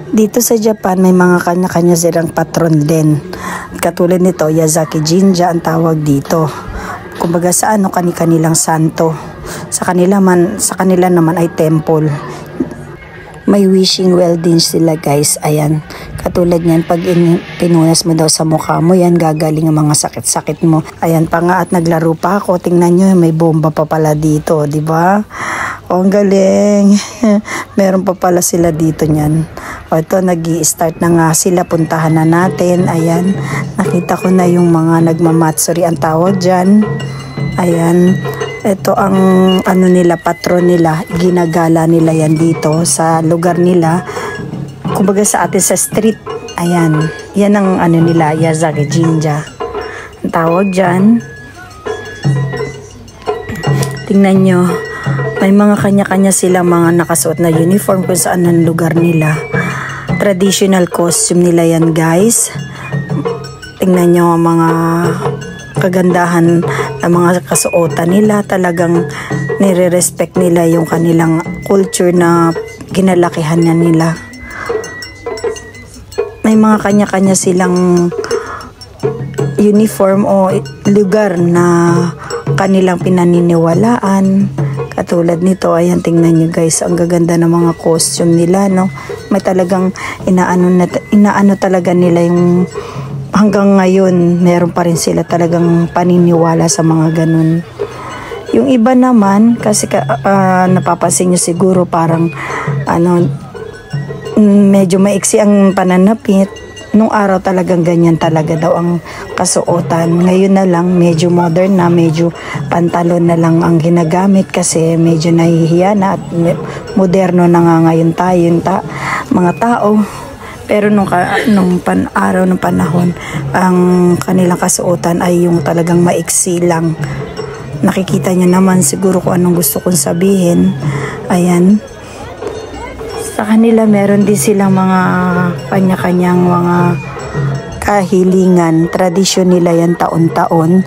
Dito sa Japan, may mga kanya-kanya silang patron din. Katulad nito, Yazaki Jinja ang tawag dito. Kumbaga sa kani-kanilang santo. Sa kanila naman ay temple. May wishing well din sila guys. Ayan. Katulad niyan, pag pinunas mo daw sa mukha mo, yan gagaling ang mga sakit-sakit mo. Ayan pa nga at naglaro pa ako. Tingnan nyo, may bomba pa pala dito, di ba? Oh, ang galing. Meron pa pala sila dito niyan. O ito, nag-i-start na nga sila. Puntahan na natin. Ayan. Nakita ko na yung mga nagmamatsuri ang tawag dyan. Ayan. Ito ang nila, patron nila. Ginagala nila yan dito sa lugar nila. Kumbaga sa atin sa street. Ayan. Yan ang nila, Yazaki Jinja. Ang tawag dyan. Tingnan nyo. May mga kanya-kanya silang mga nakasuot na uniform kung saan ang lugar nila. Traditional costume nila yan guys. Tingnan nyo ang mga kagandahan ng mga kasuotan nila. Talagang nire-respect nila yung kanilang culture na ginalakihan na nila. May mga kanya-kanya silang uniform o lugar na kanilang pinaniniwalaan. Katulad nito, ayan, tingnan nyo guys, ang gaganda ng mga costume nila, no? May talagang inaano talaga nila yung hanggang ngayon, meron pa rin sila talagang paniniwala sa mga ganun. Yung iba naman, kasi napapansin nyo siguro parang medyo maiksi ang pananapit. Nung araw talagang ganyan talaga daw ang kasuotan. Ngayon na lang medyo modern na, medyo pantalon na lang ang ginagamit kasi medyo nahihiya na at moderno na nga ngayon tayo mga tao. Pero nung araw ng panahon, ang kanilang kasuotan ay yung talagang maiksi lang. Nakikita nyo naman siguro kung anong gusto kong sabihin. Ayan. Sa kanila meron din silang mga kanya-kanyang mga kahilingan. Tradisyon nila yan taon-taon.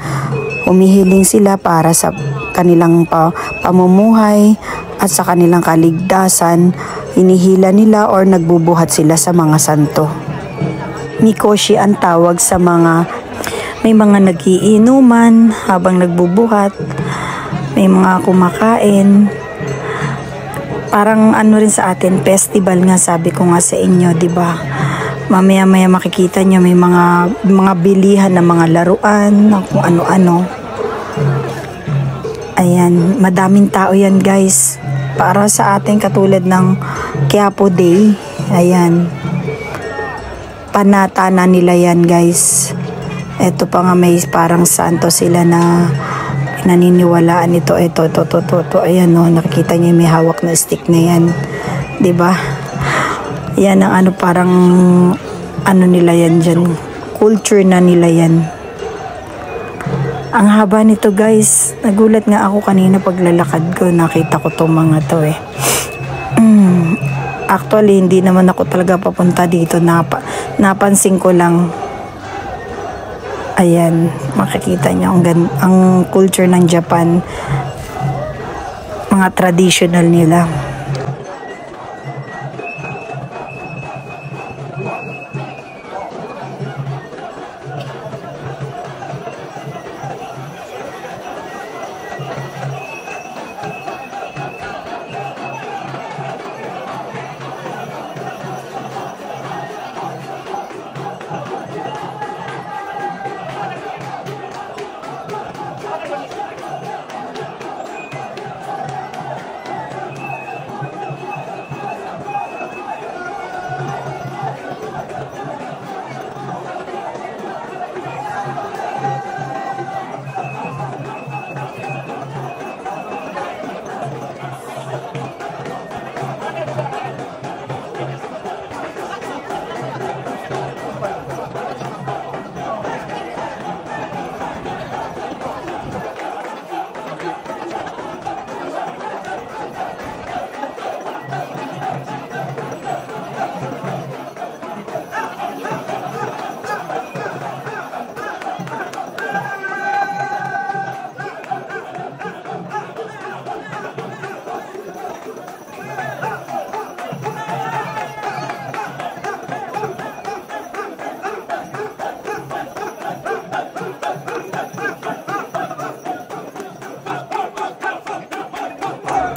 Humihiling sila para sa kanilang pamumuhay at sa kanilang kaligtasan. Hinihila nila or nagbubuhat sila sa mga santo. Mikoshi ang tawag sa may mga nagiinuman habang nagbubuhat. May mga kumakain. Parang rin sa atin, festival nga, sabi ko nga sa inyo, di ba? Mamaya-maya makikita nyo may mga bilihan ng mga laruan, ng kung ano-ano. Ayan, madaming tao yan guys. Para sa atin katulad ng Quiapo Day. Ayan. Panata na nila yan guys. Ito pa nga may parang santo sila na naniniwalaan ito. Ayan o, nakikita niyo may hawak na stick na yan. Diba? Yan ang parang nila yan dyan. Culture na nila yan. Ang haba nito guys. Nagulat nga ako kanina paglalakad ko. Nakita ko tong mga to eh. Actually, hindi naman ako talaga papunta dito. Napansin ko lang. Ayan, makikita nyo ang culture ng Japan, mga traditional nila.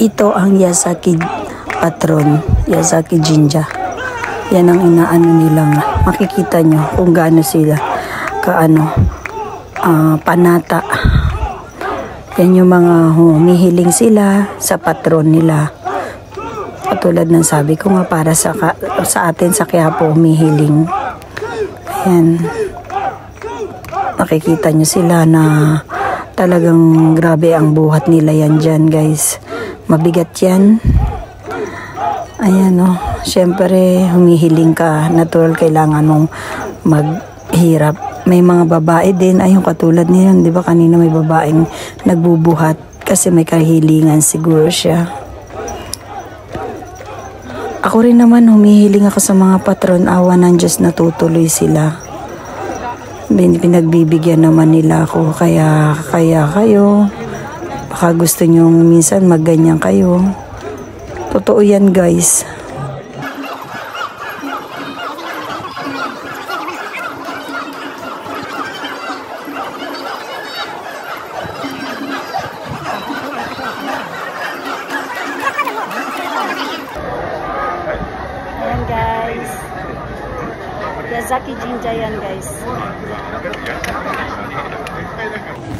Ito ang Yazaki patron, Yazaki Jinja. Yan ang inaano nilang, makikita nyo kung gaano sila panata. Yan yung mga humihiling sila sa patron nila. Katulad ng sabi ko nga, para sa atin sa Quiapo humihiling. Ayan. Makikita nyo sila na talagang grabe ang buhat nila yan dyan, guys. Mabigat yan. Ayan, oh. Siyempre, humihiling ka. Natural, kailangan mong maghirap. May mga babae din, ayun katulad niyan, di ba kanina may babaeng nagbubuhat kasi may kahilingan siguro siya. Ako rin naman, humihiling ako sa mga patron, awa ng Diyos, natutuloy sila. Pinagbibigyan naman nila ako, kaya kayo, baka gusto nyo minsan magganyan kayo. Totoo yan, guys. Ayan, guys. Yazaki Jinja yan, guys.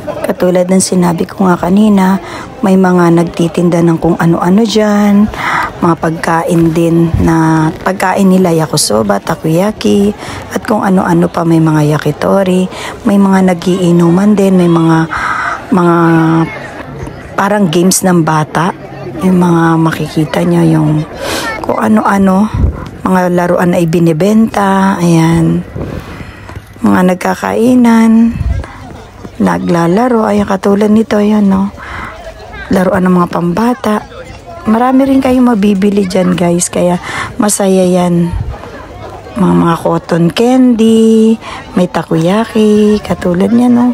Katulad ng sinabi ko nga kanina, may mga nagtitinda ng kung ano-ano dyan, mga pagkain din na pagkain nila, yakisoba, takoyaki, at kung ano-ano pa, may mga yakitori, may mga nagiinuman din, may mga parang games ng bata, yung mga makikita nyo, yung kung ano-ano, mga laruan na ibinibenta, ayan, mga nagkakainan, naglalaro, ayan katulad nito, ayan, no, laruan ng mga pambata. Marami rin kayong mabibili dyan, guys, kaya masaya yan. Mga cotton candy, may takoyaki, katulad niya, no,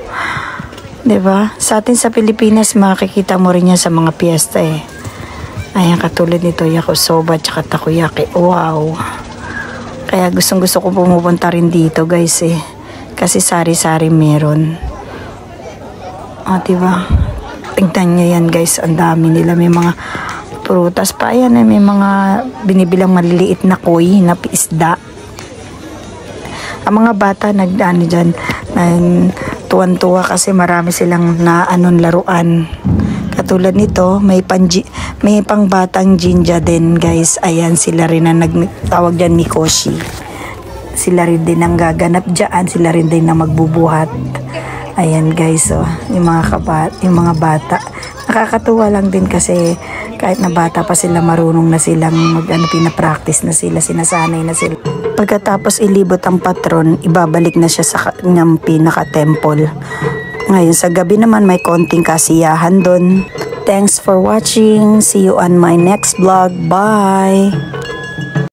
diba? Sa atin sa Pilipinas, makikita mo rin yan sa mga piyesta, eh. Ayan, katulad nito, yakisoba, tsaka takoyaki. Wow! Kaya gustong-gusto ko pumupunta rin dito, guys, eh. Kasi sari-sari meron. O, diba? Tingnan nyo yan, guys. Ang dami nila. May mga prutas pa. Ayan, eh. May mga binibilang maliliit na koi, na isda. Ang mga bata, nagdaan dyan, tuwan-tuwa kasi marami silang laruan. Katulad nito, may pangbatang Jinja din, guys. Ayan, sila rin ang nagtawag dyan Mikoshi. Sila rin din ang gaganap dyan. Sila rin din ang magbubuhat. Ayan, guys, oh, yung mga bata. Nakakatuwa lang din kasi kahit na bata pa sila, marunong na silang pinapractice na sila, sinasanay na sila. Pagkatapos ilibot ang patron, ibabalik na siya sa kanyang pinaka-temple. Ngayon sa gabi naman may konting kasiyahan doon. Thanks for watching. See you on my next vlog. Bye!